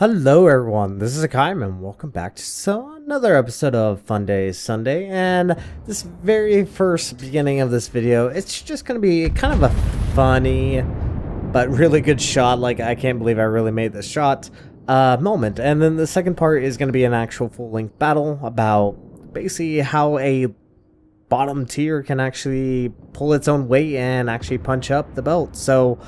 Hello everyone, this is Hakaym and welcome back to another episode of Funday Sunday. And this very first beginning of this video, it's just going to be kind of a funny but really good shot, like I can't believe I really made this shot moment. And then the second part is going to be an actual full-length battle about basically how a bottom tier can actually pull its own weight and actually punch up the belt. So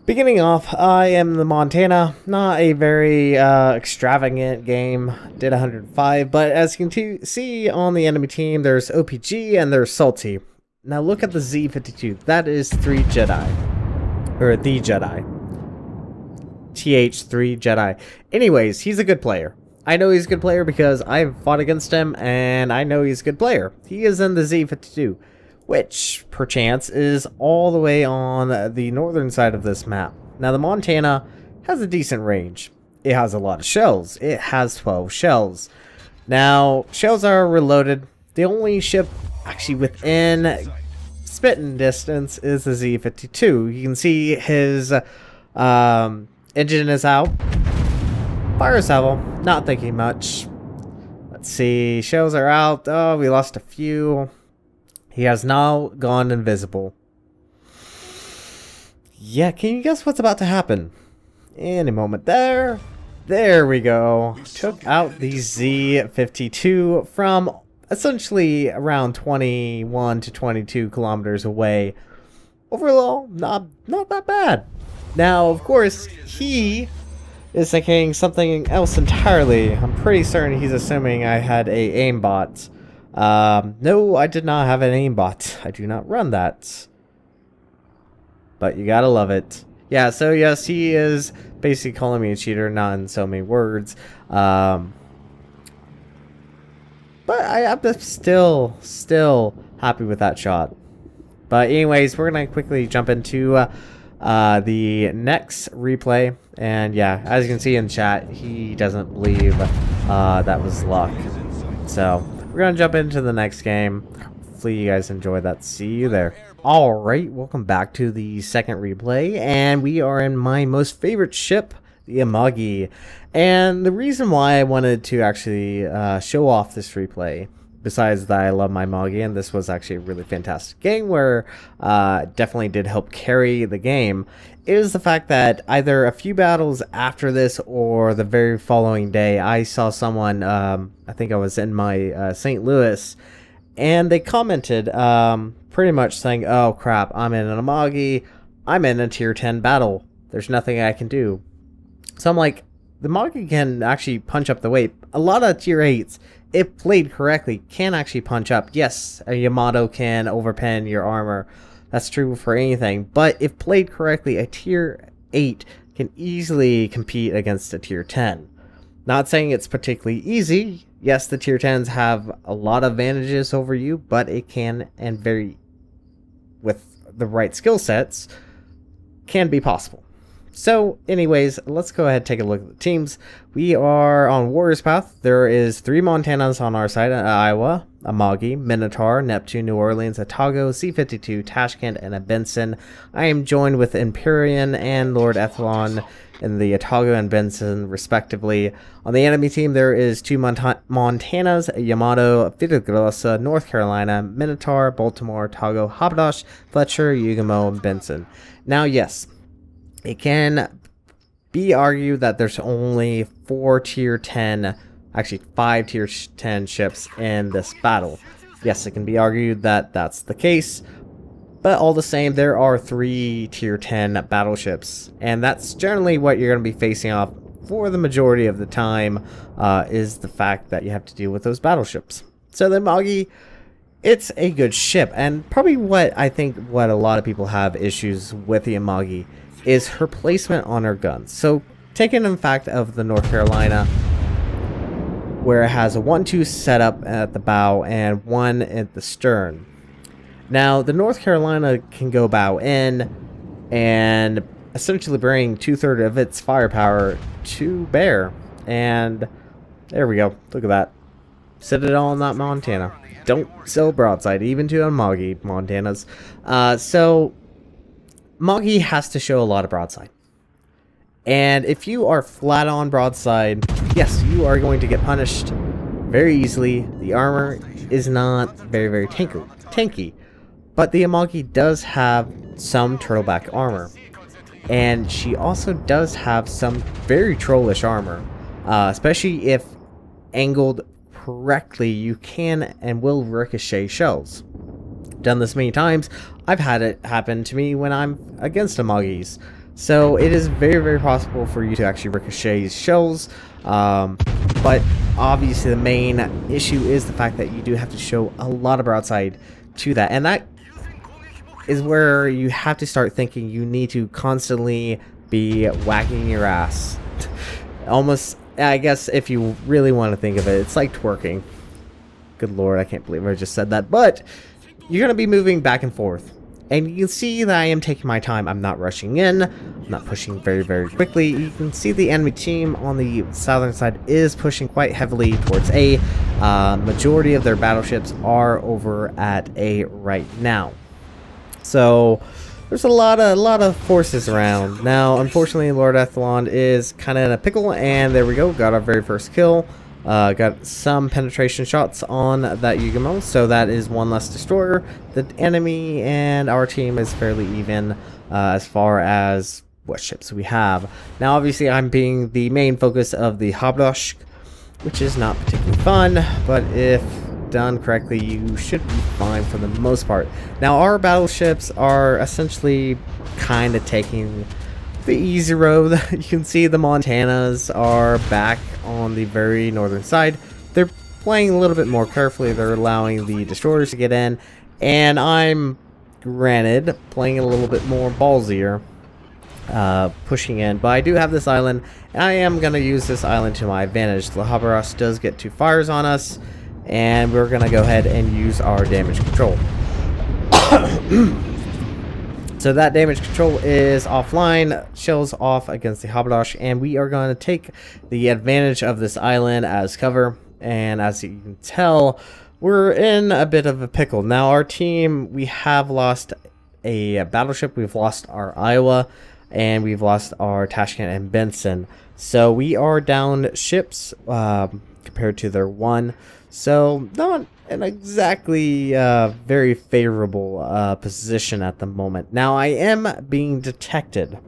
beginning off, I am the Montana. Not a very extravagant game. Did 105, but as you can see on the enemy team, there's OPG and there's Salty. Now look at the Z52. That is 3 Jedi. Or the Jedi. TH3 Jedi. Anyways, he's a good player. I know he's a good player because I've fought against him, and I know he's a good player. He is in the Z52. Which, perchance, is all the way on the northern side of this map. Now, the Montana has a decent range. It has a lot of shells. It has 12 shells. Now, shells are reloaded. The only ship actually within spitting distance is the Z52. You can see his engine is out. Fire salvo, not thinking much. Let's see, shells are out. Oh, we lost a few. He has now gone invisible. Yeah, can you guess what's about to happen? In a moment there. There we go. Took out the Z52 from essentially around 21 to 22 kilometers away. Overall, not that bad. Now, of course, he is thinking something else entirely. I'm pretty certain he's assuming I had a aimbot. No, I did not have an aimbot. I do not run that. But you gotta love it. Yeah, so yes, he is basically calling me a cheater, not in so many words. But I'm still happy with that shot. But anyways, we're gonna quickly jump into the next replay. And yeah, as you can see in chat, he doesn't believe that was luck. So we're gonna jump into the next game. Hopefully you guys enjoy that. See you there. Alright, welcome back to the second replay, and we are in my most favorite ship, the Amagi. And the reason why I wanted to actually show off this replay, besides that I love my Amagi, and this was actually a really fantastic game where definitely did help carry the game, is the fact that either a few battles after this or the very following day, I saw someone, I think I was in my St. Louis, and they commented pretty much saying, oh crap, I'm in an Amagi, I'm in a tier 10 battle, there's nothing I can do. So I'm like, the Amagi can actually punch up the weight. A lot of tier 8s, if played correctly, can actually punch up. Yes, a Yamato can overpen your armor. That's true for anything. But if played correctly, a tier 8 can easily compete against a tier 10. Not saying it's particularly easy. Yes, the tier 10s have a lot of advantages over you, but it can, and very, with the right skill sets, can be possible. So anyways, let's go ahead and take a look at the teams. We are on Warriors Path. There is 3 Montanas on our side, Iowa, Amagi, Minotaur, Neptune, New Orleans, a Togo, C-52, Tashkent, and a Benson. I am joined with Empyrean and Lord Ethlon in the Otago and Benson, respectively. On the enemy team, there is 2 Montanas, Yamato, Fidalgosa, North Carolina, Minotaur, Baltimore, Togo, Habadosh, Fletcher, Yugamo, and Benson. Now, yes, it can be argued that there's only 4 tier 10, actually 5 tier 10 ships in this battle. Yes, it can be argued that that's the case, but all the same, there are 3 tier 10 battleships, and that's generally what you're going to be facing off for the majority of the time, is the fact that you have to deal with those battleships. So the Amagi, it's a good ship, and probably what I think what a lot of people have issues with the Amagi is her placement on her guns. So taking in fact of the North Carolina, where it has a 1-2 setup at the bow and 1 at the stern. Now the North Carolina can go bow in and essentially bring 2/3 of its firepower to bear. And there we go, look at that. Set it all on that Montana. Don't sell broadside even to Amagi Montanas. So Amagi has to show a lot of broadside. And if you are flat on broadside, yes, you are going to get punished very easily. The armor is not very tanky, but the Amagi does have some turtleback armor, and she also does have some very trollish armor, especially if angled correctly. You can and will ricochet shells. Done this many times. I've had it happen to me when I'm against Amagis. So it is very possible for you to actually ricochet shells, but obviously the main issue is the fact that you do have to show a lot of broadside to that, and that is where you have to start thinking you need to constantly be whacking your ass. Almost, I guess, if you really want to think of it, it's like twerking. Good lord, I can't believe I just said that, but you're going to be moving back and forth. And you can see that I am taking my time. I'm not rushing in. I'm not pushing very quickly. You can see the enemy team on the southern side is pushing quite heavily towards A. Majority of their battleships are over at A right now. So there's a lot of forces around. Now, unfortunately, Lord Ethelon is kind of in a pickle, and there we go. Got our very first kill. Got some penetration shots on that Yugamo, so that is one less destroyer. The enemy and our team is fairly even as far as what ships we have. Now, obviously, I'm being the main focus of the Habdosh, which is not particularly fun, but if done correctly, you should be fine for the most part. Now, our battleships are essentially kind of taking the easy road. You can see the Montanas are back on the very northern side. They're playing a little bit more carefully. They're allowing the destroyers to get in, and I'm, granted, playing a little bit more ballsier, pushing in. But I do have this island, and I am going to use this island to my advantage. The Habaras does get 2 fires on us, and we're going to go ahead and use our damage control. So that damage control is offline, shells off against the Habadosh, and we are going to take the advantage of this island as cover. And as you can tell, we're in a bit of a pickle. Now, our team, we have lost a battleship, we've lost our Iowa, and we've lost our Tashkent and Benson. So we are down ships compared to their 1. So not an exactly very favorable position at the moment. Now, I am being detected,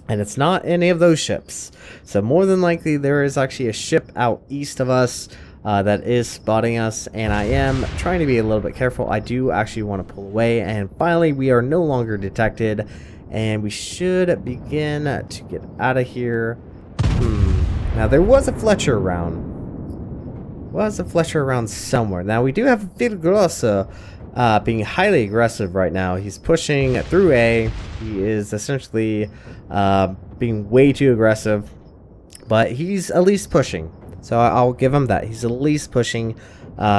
and it's not any of those ships. So more than likely there is actually a ship out east of us that is spotting us, and I am trying to be a little bit careful. I do actually want to pull away, and finally we are no longer detected, and we should begin to get out of here. Now, there was a Fletcher around. Somewhere. Now, we do have Vilgrossa being highly aggressive right now. He's pushing through A. He is essentially being way too aggressive, but he's at least pushing. So I'll give him that. He's at least pushing.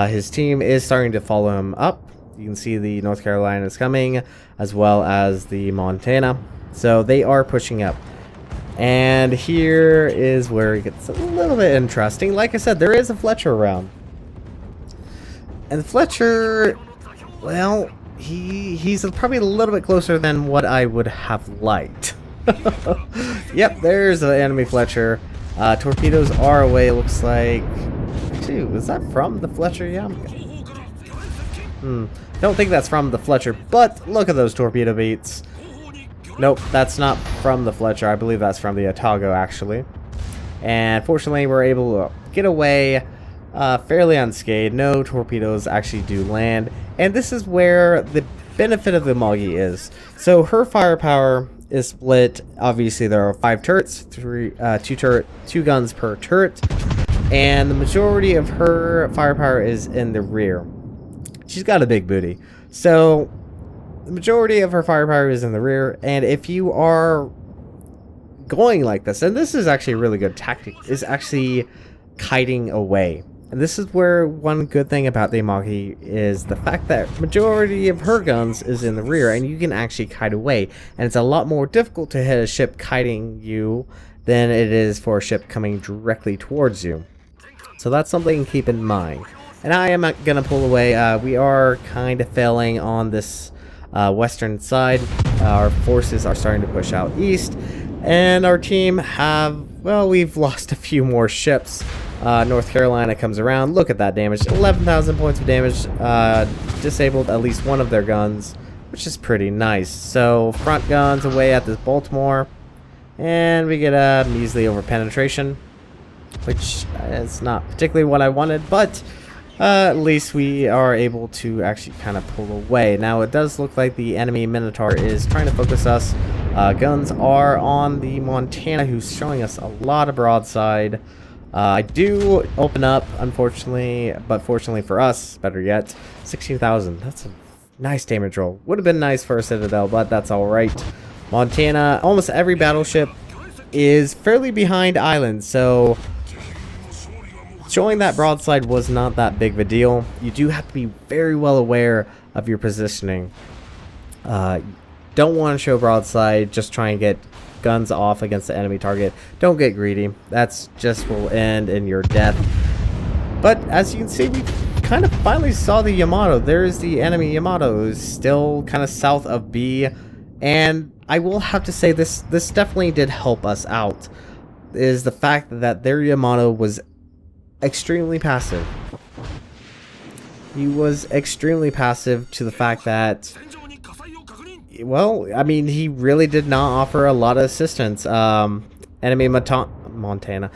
His team is starting to follow him up. You can see the North Carolina is coming, as well as the Montana. So they are pushing up. And here is where it gets a little bit interesting. Like I said, there is a Fletcher around. And the Fletcher, well, he's probably a little bit closer than what I would have liked. Yep, there's an enemy Fletcher. Torpedoes are away, it looks like. Actually, was that from the Fletcher? Yeah, don't think that's from the Fletcher, but look at those torpedo beats. Nope, that's not from the Fletcher. I believe that's from the Otago, actually. And fortunately, we're able to get away fairly unscathed. No torpedoes actually do land. And this is where the benefit of the Amagi is. So her firepower is split. Obviously, there are 5 turrets, 2 guns per turret. And the majority of her firepower is in the rear. She's got a big booty. So the majority of her firepower is in the rear, and if you are going like this, and this is actually a really good tactic, is actually kiting away. And this is where one good thing about the Amagi is the fact that majority of her guns is in the rear, and you can actually kite away. And it's a lot more difficult to hit a ship kiting you than it is for a ship coming directly towards you. So that's something to keep in mind. And I am going to pull away. We are kind of failing on this western side. Our forces are starting to push out east, And our team we've lost a few more ships. North Carolina comes around. Look at that damage. 11,000 points of damage. Disabled at least one of their guns, which is pretty nice. So, front guns away at this Baltimore. And we get a measly over penetration, which is not particularly what I wanted, but at least we are able to actually kind of pull away. Now, it does look like the enemy Minotaur is trying to focus us. Guns are on the Montana, who's showing us a lot of broadside. I do open up, unfortunately, but fortunately for us, better yet, 16,000. That's a nice damage roll. Would have been nice for a Citadel, but that's alright. Montana, almost every battleship is fairly behind islands, so showing that broadside was not that big of a deal. You do have to be very well aware of your positioning. Don't want to show broadside, just try and get guns off against the enemy target. Don't get greedy. That's just will end in your death. But as you can see, we kind of finally saw the Yamato. There's the enemy Yamato, who's still kind of south of B. And I will have to say this definitely did help us out, is the fact that their Yamato was extremely passive. He was extremely passive to the fact that, well, I mean, he really did not offer a lot of assistance. Enemy Montana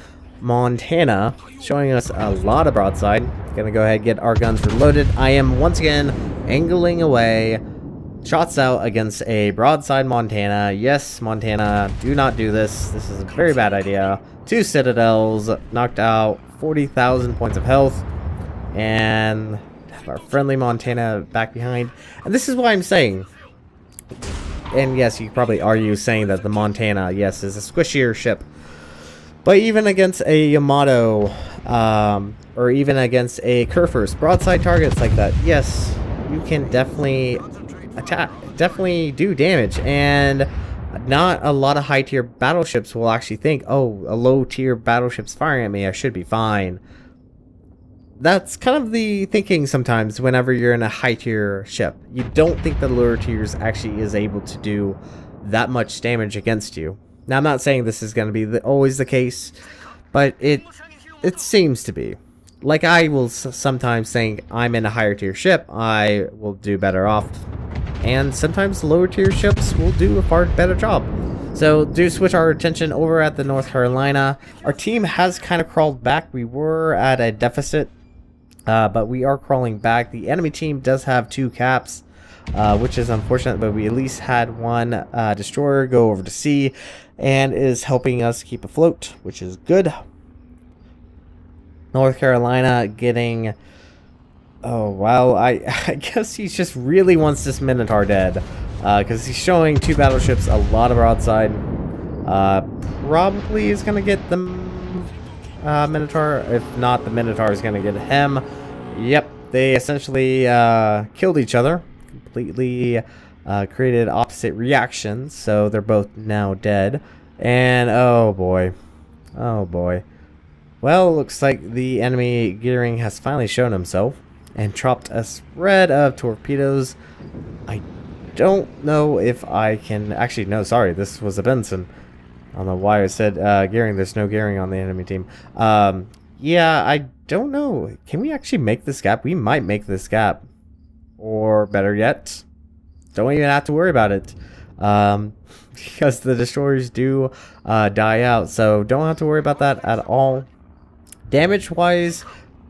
showing us a lot of broadside. Gonna go ahead and get our guns reloaded. I am once again angling away. Shots out against a broadside Montana. Yes, Montana, do not do this. This is a very bad idea. 2 Citadels knocked out, 40,000 points of health, and our friendly Montana back behind. And this is what I'm saying. And yes, you could probably argue saying that the Montana, yes, is a squishier ship. But even against a Yamato, or even against a Kurfürst, broadside targets like that, yes, you can definitely attack, definitely do damage. And not a lot of high tier battleships will actually think, oh, a low tier battleship's firing at me, I should be fine. That's kind of the thinking sometimes whenever you're in a high tier ship. You don't think the lower tiers actually is able to do that much damage against you. Now, I'm not saying this is going to be always the case, but it seems to be. Like, I will sometimes think I'm in a higher tier ship, I will do better off. And sometimes lower tier ships will do a far better job. So, do switch our attention over at the North Carolina. Our team has kind of crawled back. We were at a deficit, but we are crawling back. The enemy team does have 2 caps, which is unfortunate, but we at least had one destroyer go over to sea and is helping us keep afloat, which is good. North Carolina getting... Oh, well, I guess he just really wants this Minotaur dead, because he's showing 2 battleships a lot of broadside. Probably is going to get the Minotaur. If not, the Minotaur is going to get him. Yep, they essentially killed each other. Completely created opposite reactions, so they're both now dead. And, oh boy. Oh boy. Well, looks like the enemy gearing has finally shown himself and dropped a spread of torpedoes. I don't know if I can... Actually, no, sorry, this was a Benson. I don't know why I said gearing. There's no gearing on the enemy team. Yeah, I don't know. Can we actually make this gap? We might make this gap. Or better yet, don't even have to worry about it. Because the destroyers do die out. So don't have to worry about that at all. Damage-wise,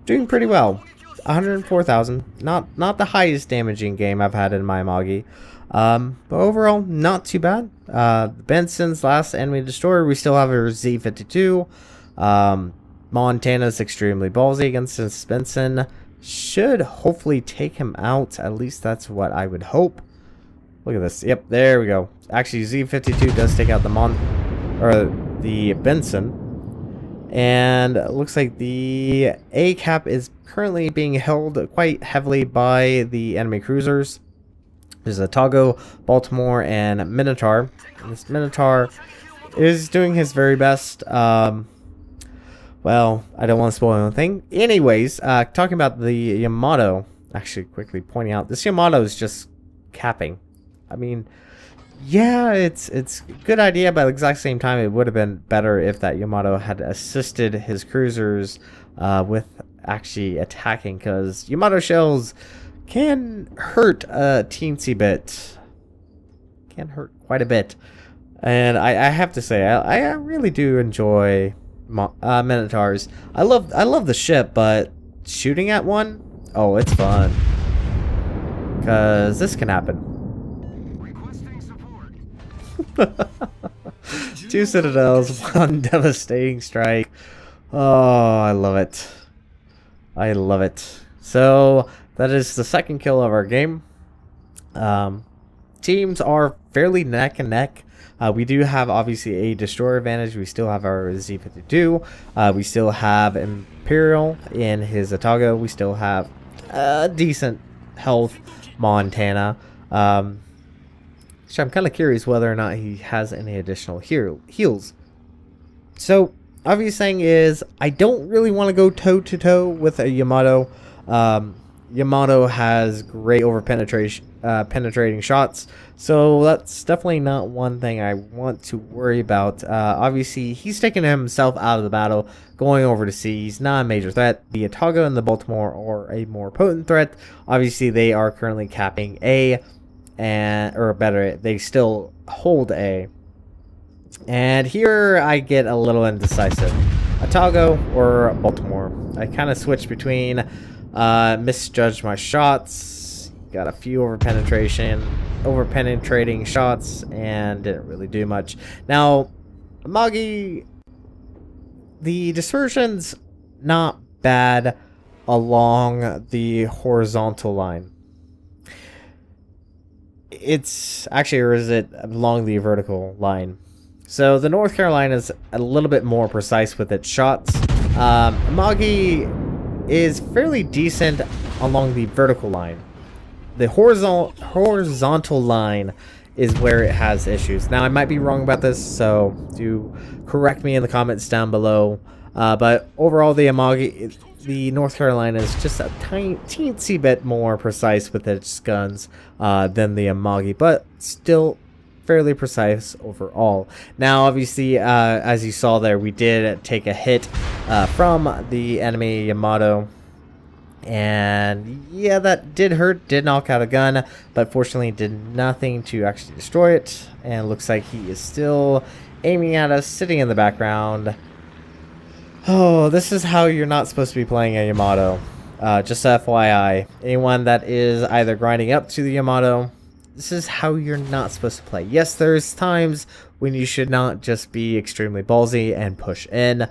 doing pretty well. 104,000. Not the highest damaging game I've had in my Amagi. But overall, not too bad. Benson's last enemy destroyer, we still have a Z-52. Montana's extremely ballsy against this Benson. Should hopefully take him out. At least that's what I would hope. Look at this. Yep, there we go. Actually, Z-52 does take out the Benson. And it looks like the A cap is currently being held quite heavily by the enemy cruisers. There's a Togo, Baltimore, and Minotaur. And this Minotaur is doing his very best. Well, I don't want to spoil anything. Anyways, talking about the Yamato, actually quickly pointing out, this Yamato is just capping. I mean, Yeah, it's a good idea, but at the exact same time, it would have been better if that Yamato had assisted his cruisers with actually attacking, because Yamato shells can hurt a teensy bit. Can hurt quite a bit. And I have to say, I really do enjoy Minotaurs. I love the ship, but shooting at one, oh, it's fun. Because this can happen. Two citadels, one devastating strike. Oh, I love it. I love it. So that is the second kill of our game. Teams are fairly neck and neck. We do have obviously a destroyer advantage. We still have our Z-52. We still have Imperial in his Atago. We still have decent health Montana. So I'm kind of curious whether or not he has any additional heals. So obvious thing is I don't really want to go toe to toe with a Yamato. Yamato has great penetrating shots, so that's definitely not one thing I want to worry about. Obviously, he's taking himself out of the battle, going over to sea. He's not a major threat. The Atago and the Baltimore are a more potent threat. Obviously, they are currently capping A, or better, they still hold A. And here I get a little indecisive. Atago or Baltimore. I kind of switch between misjudged my shots, got a few over-penetrating shots, and didn't really do much. Now, Amagi, the dispersion's not bad along the horizontal line. It's actually, or is it along the vertical line? So the North Carolina is a little bit more precise with its shots. Amagi is fairly decent along the vertical line. The horizontal line is where it has issues. Now, I might be wrong about this, so do correct me in the comments down below. But overall, the Amagi, the North Carolina is just a teensy bit more precise with its guns than the Amagi, but still fairly precise overall. Now, obviously, as you saw there, we did take a hit from the enemy Yamato, and yeah, that did hurt, did knock out a gun, but fortunately did nothing to actually destroy it. And it looks like he is still aiming at us, sitting in the background. Oh, this is how you're not supposed to be playing a Yamato. Just FYI, anyone that is either grinding up to the Yamato, this is how you're not supposed to play. Yes, there's times when you should not just be extremely ballsy and push in.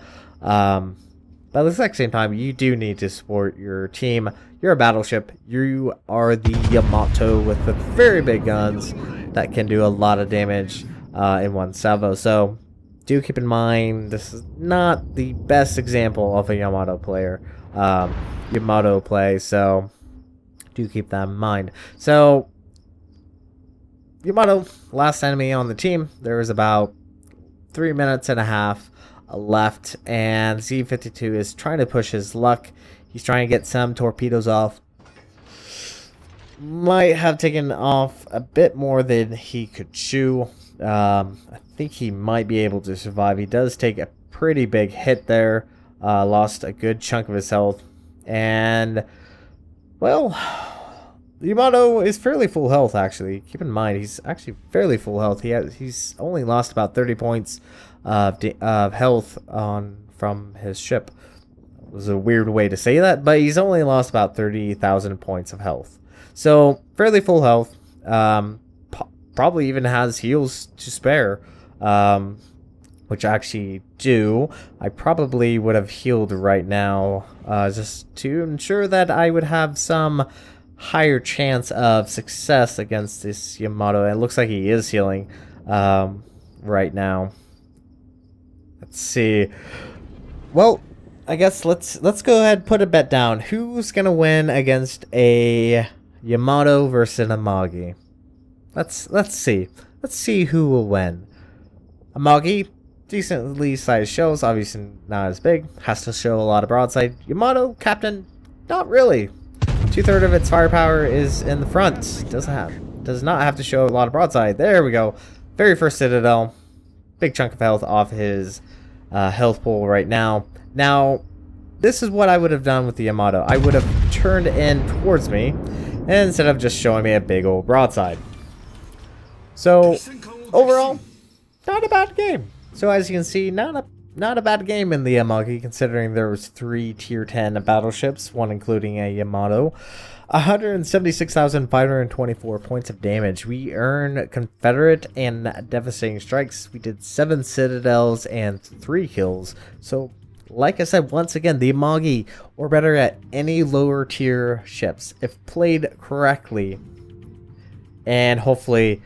But at the exact same time, you do need to support your team. You're a battleship. You are the Yamato with the very big guns that can do a lot of damage in one salvo. So do keep in mind, this is not the best example of a Yamato player. Yamato play, so do keep that in mind. So Yamato, last enemy on the team. There was about 3 minutes and a half left, and Z-52 is trying to push his luck. He's trying to get some torpedoes off. Might have taken off a bit more than he could chew. I think he might be able to survive. He does take a pretty big hit there. Lost a good chunk of his health. And, well, Yamato is fairly full health, actually. Keep in mind, he's actually fairly full health. He's only lost about 30 points of health from his ship. It was a weird way to say that, but he's only lost about 30,000 points of health. So, fairly full health. Probably even has heals to spare, which I actually do. I probably would have healed right now, just to ensure that I would have some higher chance of success against this Yamato. And it looks like he is healing right now. Let's see. Well, I guess let's go ahead and put a bet down. Who's gonna win against a Yamato versus an Amagi? Let's see. Let's see who will win. Amagi, decently sized shells, obviously not as big. Has to show a lot of broadside. Yamato, captain, not really. 2/3 of its firepower is in the front. Doesn't does not have to show a lot of broadside. There we go. Very first Citadel. Big chunk of health off his health pool right now. Now, this is what I would have done with the Yamato. I would have turned in towards me, and instead of just showing me a big old broadside. So, overall, not a bad game. So as you can see, not a bad game in the Amagi, considering there was 3 tier 10 battleships, one including a Yamato. 176,524 points of damage. We earned Confederate and Devastating Strikes. We did 7 Citadels and 3 kills. So, like I said, once again, the Amagi, or better yet, any lower tier ships, if played correctly, and hopefully,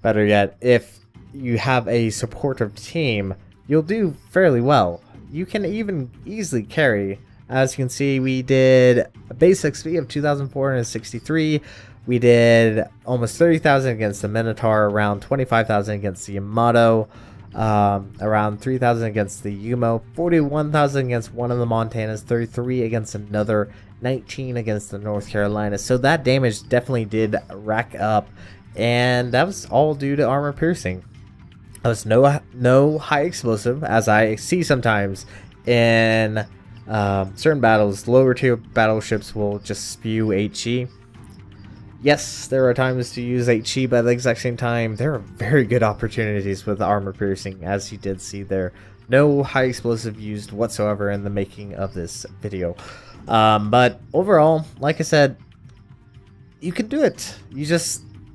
better yet, if you have a supportive team, you'll do fairly well. You can even easily carry. As you can see, we did a base XP of 2,463. We did almost 30,000 against the Minotaur, around 25,000 against the Yamato, around 3,000 against the Yumo, 41,000 against one of the Montanas, 33 against another, 19 against the North Carolina. So that damage definitely did rack up, and that was all due to armor piercing. There was no high explosive, as I see sometimes in certain battles. Lower tier battleships will just spew HE. Yes, there are times to use HE, but at the exact same time, there are very good opportunities with armor piercing, as you did see there. No high explosive used whatsoever in the making of this video. But overall, like I said, you can do it.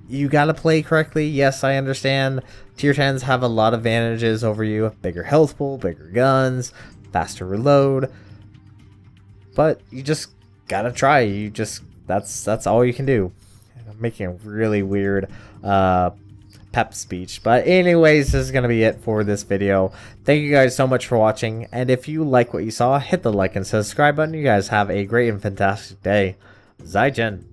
You gotta play correctly. Yes, I understand tier 10s have a lot of advantages over you. Bigger health pool, bigger guns, faster reload. But you just gotta try. That's all you can do. I'm making a really weird pep speech. But anyways, this is gonna be it for this video. Thank you guys so much for watching. And if you like what you saw, hit the like and subscribe button. You guys have a great and fantastic day. Zaijian.